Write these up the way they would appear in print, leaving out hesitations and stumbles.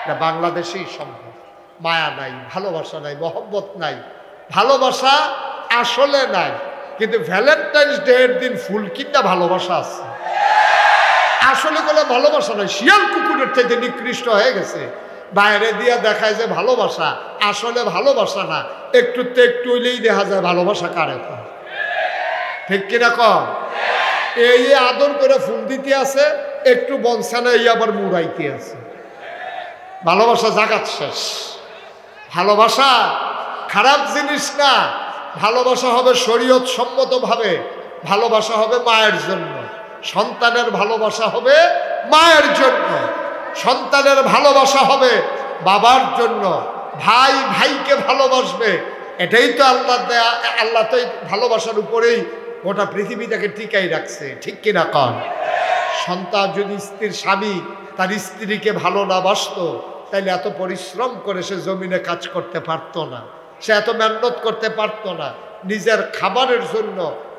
এটা বাংলাদেশেই সম্ভব। মায়া নাই, ভালোবাসা নাই, মহব্বত নাই, ভালোবাসা আসলে নাই। কিন্তু ভ্যালেন্টাইন্স ডে এর দিন ফুল কিনা ভালোবাসা আছে। আসলে কোনো ভালোবাসা নাই, শিয়াল কুকুরের থেকে নিকৃষ্ট হয়ে গেছে। বাইরে দিয়া দেখায় যে ভালোবাসা, আসলে ভালোবাসা না। একটু হইলেই দেখা যায় ভালোবাসা কারে কয়। ঠিক কিনা কম? এই আদর করে ফুল দিতে আছে, একটু বনসানা এই আবার মুড়াইতে আছে। ভালোবাসা জাগাত শেষ। ভালোবাসা খারাপ জিনিস না। ভালোবাসা হবে শরীয়ত সম্মত ভাবে। ভালোবাসা হবে মায়ের জন্য, সন্তানের ভালোবাসা হবে মায়ের জন্য, সন্তানের ভালোবাসা হবে বাবার জন্য, ভাই ভাইকে ভালোবাসবে। এটাই তো আল্লাহ দেয়া। আল্লাহ তো এই ভালোবাসার উপরেই গোটা পৃথিবীটাকে টিকাই রাখছে। ঠিক কিনা কন? সন্তান যদি স্ত্রীর স্বামী তার স্ত্রীকে ভালো না বাসতো, তাইলে এত পরিশ্রম করে সে জমিনে কাজ করতে পারতো না, সে এত মেহনত করতে পারতো না। নিজের খাবারের জন্য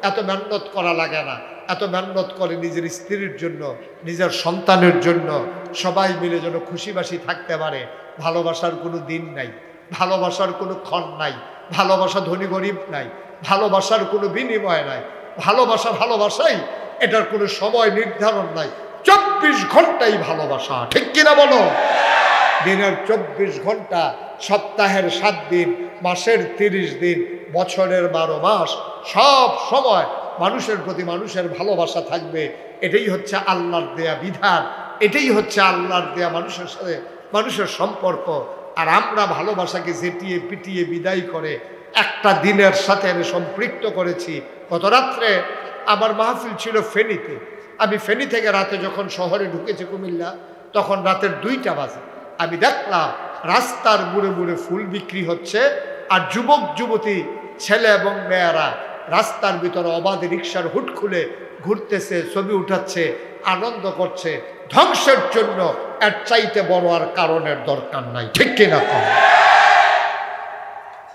এত মেহনত করা লাগে না, এত মেহনত করে নিজের স্ত্রীর জন্য, নিজের সন্তানের জন্য। সবাই মিলে যেন খুশিবাসি থাকতে পারে। ভালোবাসার কোনো দিন নাই, ভালোবাসার কোনো ক্ষণ নাই, ভালোবাসা ধনী গরিব নাই, ভালোবাসার কোনো বিনিময় নাই। ভালোবাসা ভালোবাসাই, এটার কোনো সময় নির্ধারণ নাই। 24 ঘন্টাই ভালোবাসা। ঠিক কিনা বলো? দিনের 24 ঘন্টা, সপ্তাহের 7 দিন, মাসের 30 দিন, বছরের 12 মাস, সব সময় মানুষের প্রতি মানুষের ভালোবাসা থাকবে। এটাই হচ্ছে আল্লাহর দেয়া বিধান, এটাই হচ্ছে আল্লাহর দেয়া মানুষের সাথে মানুষের সম্পর্ক। আর আমরা ভালোবাসাকে জেটিয়ে পিটিয়ে বিদায় করে একটা দিনের সাথে আমি সম্পৃক্ত করেছি। গত রাত্রে আমার মাহফিল ছিল ফেনীতে। আমি ফেনী থেকে রাতে যখন শহরে ঢুকেছি কুমিল্লা, তখন রাতের 2টা বাজে। আমি দেখলাম রাস্তার মুড়ে মুড়ে ফুল বিক্রি হচ্ছে, আর যুবক যুবতী ছেলে এবং মেয়েরা রাস্তার ভিতরে অবাধে রিক্সার হুট খুলে ঘুরতেছে, ছবি উঠাচ্ছে, আনন্দ করছে। ধ্বংসের জন্য এর চাইতে বড় আর কারণের দরকার নাই। ঠিক কিনা কম?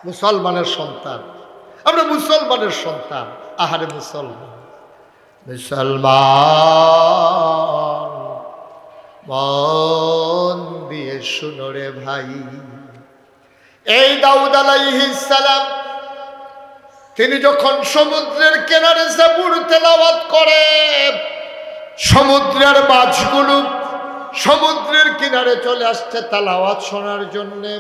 মুসলমানের সন্তান আমরা, মুসলমানের সন্তান। আহারে মুসলমান, মুসলমান মন দিয়ে শুনো রে ভাই। এই দাউদ আলাইহিস সালাম তিনি যখন সমুদ্রের কিনারে জাবুর তেলাওয়াত করে, সমুদ্রের মাছগুলো সমুদ্রের কিনারে চলে আসছে তেলাওয়াত শোনার জন্যে।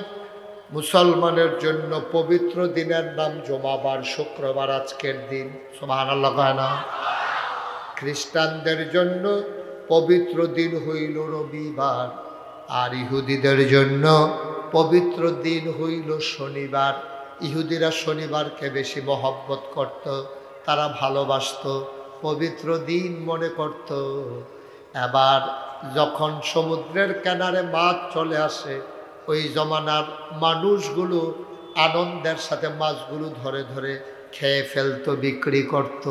মুসলমানের জন্য পবিত্র দিনের নাম জুমাবার, শুক্রবার, আজকের দিন। সুবহানাল্লাহ কয় না? খ্রিস্টানদের জন্য পবিত্র দিন হইল রবিবার, আর ইহুদিদের জন্য পবিত্র দিন হইল শনিবার। ইহুদিরা শনিবারকে বেশি মহব্বত করত, তারা ভালোবাসত, পবিত্র দিন মনে করত। এবার যখন সমুদ্রের কিনারে মাছ চলে আসে, ওই জমানার মানুষগুলো আনন্দের সাথে মাছগুলো ধরে ধরে খেয়ে ফেলতো, বিক্রি করত।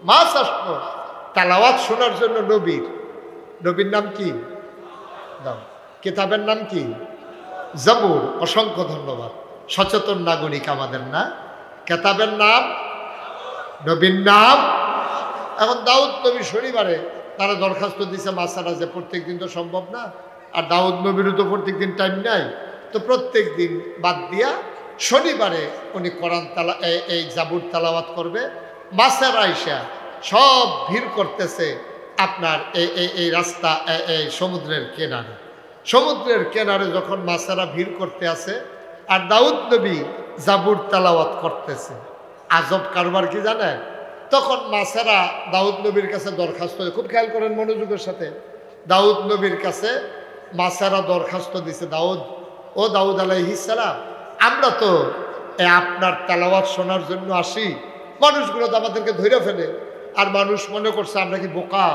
মাছ আসতো তেলাওয়াত শোনার জন্য। নবীর নাম কি? কিতাবের নাম কি? জাবুর। অসংখ্য ধন্যবাদ, সচেতন নাগরিক আমাদের না? কিতাবের নাম, নবীর নাম। এখন দাউদ নবী শনিবারে তারা দরখাস্ত দিছে মাসারা, যে প্রত্যেক দিন তো সম্ভব না, আর দাউদ নবীরও তো প্রত্যেক দিন টাইম নাই, তো প্রত্যেক দিন বাদ দিয়া শনিবারে উনি কোরআন এই জাবুর তেলাওয়াত করবে। মাছের আইসা সব ভিড় করতেছে আপনার এই রাস্তা, এই সমুদ্রের কিনারে। সমুদ্রের কিনারে যখন মাছেরা ভিড় করতে আসে, আর দাউদ নবী জাবুর তেলাওয়াত করতেছে, আজব কারবার কি জানেন? তখন মাছেরা দাউদ নবীর কাছে দরখাস্ত, খুব খেয়াল করেন মনোযোগের সাথে, দাউদ নবীর কাছে মাছেরা দরখাস্ত দিছে, দাউদ আলাইহিস সালাম, আমরা তো আপনার তেলাওয়াত শোনার জন্য আসি, মানুষগুলো তো আমাদেরকে ধরে ফেলে, আর মানুষ মনে করছে আমরা কি বোকা?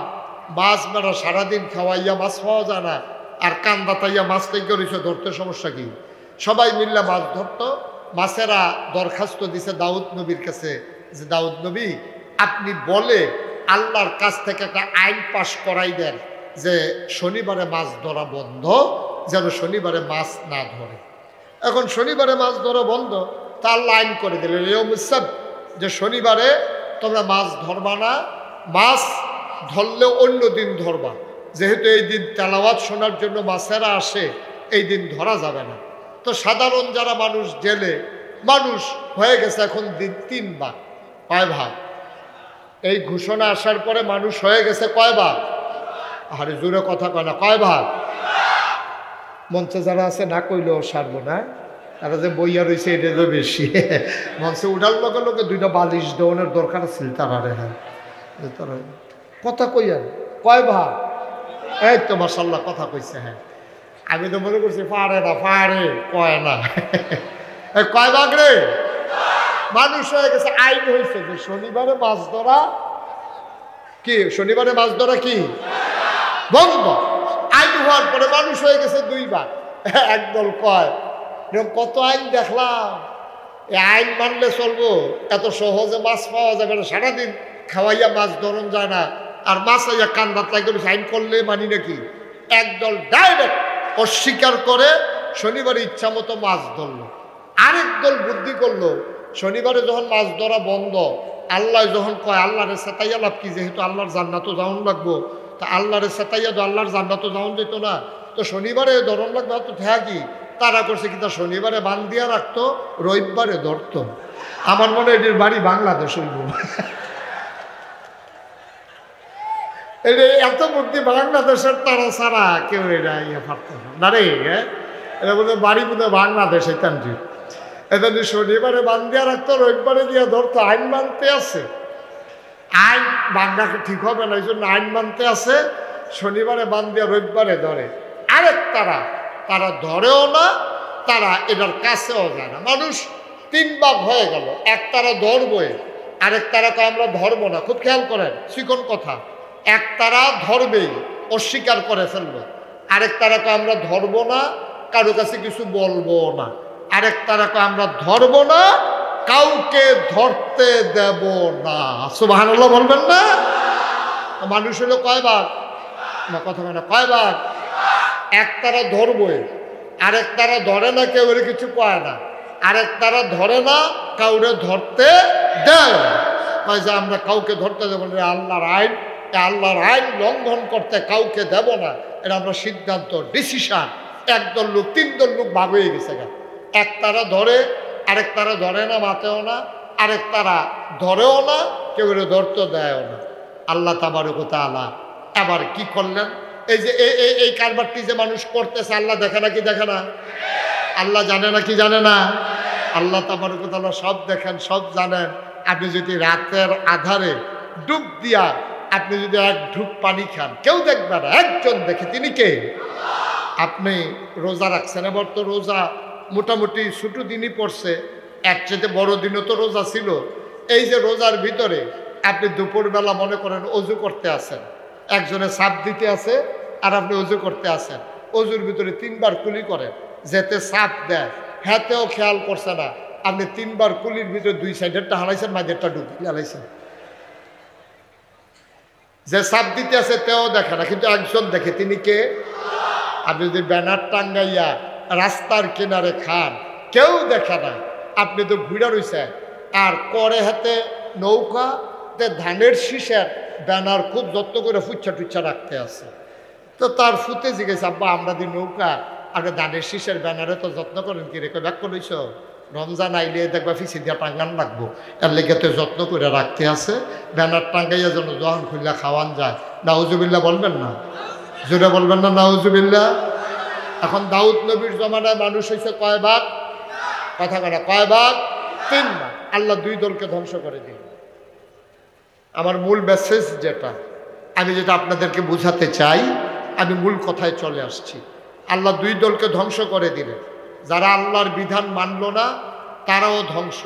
মাছ মারা সারাদিন খাওয়াইয়া মাছ পাওয়া যায় না, আর কান বাতাইয়া মাছ থেকে রয়েছে, ধরতে সমস্যা কি? সবাই মিললে মাছ ধরতো। মাছেরা দরখাস্ত দিছে দাউদ নবীর কাছে যে দাউদ নবী, আপনি বলে আল্লাহর কাছ থেকে একটা আইন পাশ করাই দেন যে শনিবারে মাছ ধরা বন্ধ, যেন শনিবারে মাছ না ধরে। এখন শনিবারে মাছ ধরা বন্ধ, তা আল্লাহ আইন করে দিলেন যে শনিবারে তোমরা মাছ ধরবা না, মাছ ধরলেও অন্য দিন ধরবা। যেহেতু এই দিন তেলাওয়াত শোনার জন্য মাছেরা আসে, এই দিন ধরা যাবে না। তো সাধারণ যারা মানুষ জেলে মানুষ হয়ে গেছে এখন দিন 3 ভাগ। কয় ভাগ? এই ঘোষণা আসার পরে মানুষ হয়ে গেছে কয় ভাগ? আরে জোরে কথা কয় না, কয় ভাগ? মঞ্চে যারা আছে না কইলেও সারবো না, তারা যে বইয়া রয়েছে এটা তো বেশি। মঞ্চে উঠার লগে লগে 2টা বালিশ দেওয়ানোর দরকার ছিল তারা। হ্যাঁ কথা কইয়া কয় ভাগ? এই তো মাশাআল্লাহ কথা কইছে। হ্যাঁ আমি তো মনে করছি পারে না, পারে কয় না। কয় ভাগ রে? মানুষ হয়ে গেছে। আইন হয়েছে যে শনিবারে মাছ ধরা কি, শনিবারে মাছ ধরা কি বন্ধ। আইন হওয়ার পরে মানুষ হয়ে গেছে 2 ভাগ। একদল কয় কত আইন দেখলাম, এই আইন মানলে চলবো, এত সহজে মাছ পাওয়া যাবে না, সারাদিন খাওয়াইয়া মাছ ধরন যায় না, আর মাছ আইয়া কান্দাত লাগে আইন করলে মানি নাকি। একদল ডাইরেক্ট অস্বীকার করে শনিবারে ইচ্ছা মতো মাছ ধরলো। আরেক দল বুদ্ধি করলো শনিবারে যখন মাছ ধরা বন্ধ, আল্লাহ যখন কয় আল্লাহরে সেতাইয়া লাভ কি, যেহেতু আল্লাহর জান্নাতও যাওন লাগবো, তা আল্লাহরে সেতাইয়া তো আল্লাহর জান্নাতও যাওন যেত না, তো শনিবারে ধরন লাগবে তো থাকি। তারা করছে কি, তা শনিবারে বান দিয়া রাখতো, রবিবারে ধরতো। আমার মনে এটির বাড়ি বাংলাদেশ হইব। এত বুদ্ধি বাংলাদেশের তারা ছাড়া কেউ এটা ইয়ে পারত না রে। এটা বলতে বাড়ি বোধ বাংলাদেশ এখানটি। এটা শনিবারে বান দিয়া রাখতো, রবিবারে দিয়া ধরতো। আইন মানতে আছে, আইন বাংলাকে ঠিক হবে না, এই জন্য আইন মানতে আছে। শনিবারে বান দিয়া রবিবারে ধরে। আরেক তারা ধরেও না, তারা এটার কাছেও যায় না। মানুষ 3 ভাগ হয়ে গেল। এক তারা ধরবই, আরেক তারা কয় আমরা ধরবো না। খুব খেয়াল করেন, চিকন কথা। এক তারা ধরবেই, অস্বীকার করে ফেললো। আরেক তারা কয় আমরা ধরবো না, কারো কাছে কিছু বলবো না। আরেক তারা কয় আমরা ধরবো না, কাউকে ধরতে দেব না। সুবহানাল্লাহ বলবেন না? মানুষ হলো কয় ভাগ? না কথা বলে না, কয় ভাগ? এক তারা ধরবই, আরেক তারা ধরে না, কেউ কিছু কয় না। আরেক তারা ধরে না, কাউরে ধরতে দেয় কয় যে আমরা কাউকে ধরতে দেবো না, আল্লাহর আইন, আল্লাহর আইন লঙ্ঘন করতে কাউকে দেব না। এটা আমরা সিদ্ধান্ত, ডিসিশন। একদল লোক 3 দল লোক ভাগ হয়ে গেছে। এক তারা ধরে, আরেক তারা ধরে না, মাতেও না। আরেক তারা ধরেও না, কেউ ধরতে দেয়ও না। আল্লাহ তাবারক ওয়া তাআলা এবার কি করলেন? এই যে এই কারবারটি যে মানুষ করতেছে, আল্লাহ দেখে না কি দেখে না? আল্লাহ জানে না কি জানে না? আল্লাহ তাবারক ওয়া তাআলা সব দেখেন, সব জানেন। আপনি যদি রাতের আধারে ডুব দিয়া আপনি যদি 1 ঢুক পানি খান, কেউ দেখবে না, একজন দেখে। তিনি কে? আপনি রোজা রাখছেন, এবার তো রোজা মোটামুটি ছোটো দিনই পড়ছে, এর চাইতে বড় দিনও তো রোজা ছিল। এই যে রোজার ভিতরে আপনি দুপুরবেলা মনে করেন অজু করতে আসেন, একজনে সাপ দিতে আছে আর আপনি অজু করতে আসেন। অজুর ভিতরে 3 বার কুলি করেন, যেতে সাপ দেয় হ্যাঁতেও খেয়াল করছে না। আপনি 3 বার কুলির ভিতরে 2 সাইডেরটা হারাইছেন, মাঝেরটা ডুবি হারাইছেন। যে সাপ দিতে আছে তেও দেখে না, কিন্তু একজন দেখে। তিনি কে? আপনি যদি ব্যানার টাঙ্গাইয়া রাস্তার কিনারে খান, কেউ দেখে না, আপনি তো ঘুরে রয়েছেন। আর করে হাতে নৌকাতে ধানের শীষের ব্যানার খুব যত্ন করে ফুচ্ছা টুচ্ছা রাখতে আছে। তো তার ফুতে জিজ্ঞেস, আব্বা আমরা দি নৌকা, আপনি ধানের শীষের ব্যানারে তো যত্ন করেন কি রেখে ব্যাক করেছ? রমজান আইলে দেখবা ফিসি দিয়া টাঙ্গান লাগবো, এর লেগে তো যত্ন করে রাখতে আছে। ব্যানার টাঙ্গাইয়া যেন যখন খুললা খাওয়ান যায়। নাউজুবিল্লাহ বলবেন না? জোরে বলবেন না নাউজুবিল্লাহ? এখন দাউদ নবীর জমানায় মানুষ হয়েছে কয় ভাগ? কথা কয়, কয় ভাগ? 3 ভাগ। আল্লাহ 2 দলকে ধ্বংস করে দিল। আমার মূল মেসেজ যেটা, আমি যেটা আপনাদেরকে বোঝাতে চাই, আমি মূল কথায় চলে আসছি। আল্লাহ 2 দলকে ধ্বংস করে দিলেন। যারা আল্লাহর বিধান মানল না তারাও ধ্বংস,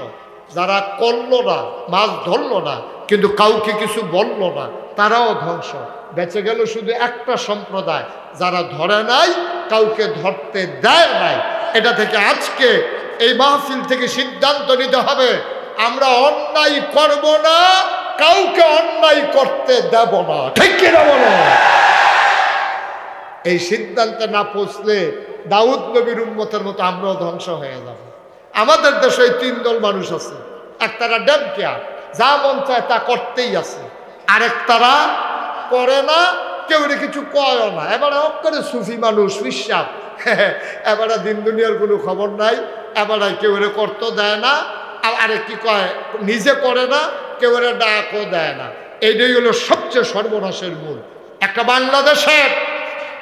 যারা করলো না, মাছ ধরলো না, কিন্তু কাউকে কিছু বললো না, তারাও ধ্বংস। বেঁচে গেল শুধু একটা সম্প্রদায়, যারা ধরে নাই, কাউকে ধরতে দেয় নাই। এটা থেকে আজকে এই মাহফিল থেকে সিদ্ধান্ত নিতে হবে, আমরা অন্যায় করব না, কাউকে অন্যায় করতে দেব না। ঠিক কিনা বলো? এই সিদ্ধান্তে না পৌঁছলে দাউদ নবীর উম্মতের মতো আমরাও ধ্বংস হয়ে যাব। আমাদের দেশে 3 দল মানুষ আছে। একতারা ডেমকেয়ার, যা মন চায় তা করতেই আছে। আরেক তারা করে না, কেউ কিছু কয়ও না। এবারে অক্ষরে সুফি মানুষ বিশ্বাস, এবারে দিন দুনিয়ার কোনো খবর নাই, এবারে কেউ করতে দেয় না, আরে কি কয় নিজে করে না, কেউ ডাকও দেয় না। এইটাই হলো সবচেয়ে সর্বনাশের মূল। একটা বাংলাদেশের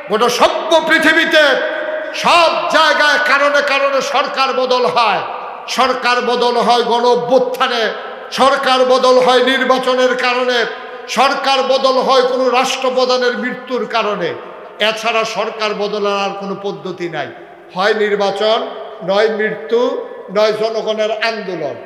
গোটা সভ্য পৃথিবীতে সব জায়গায় কারণে কারণে সরকার বদল হয়। সরকার বদল হয় গণ অভ্যুত্থানে, সরকার বদল হয় নির্বাচনের কারণে, সরকার বদল হয় কোনো রাষ্ট্রপ্রধানের মৃত্যুর কারণে। এছাড়া সরকার বদলের আর কোনো পদ্ধতি নাই। হয় নির্বাচন, নয় মৃত্যু, নয় জনগণের আন্দোলন।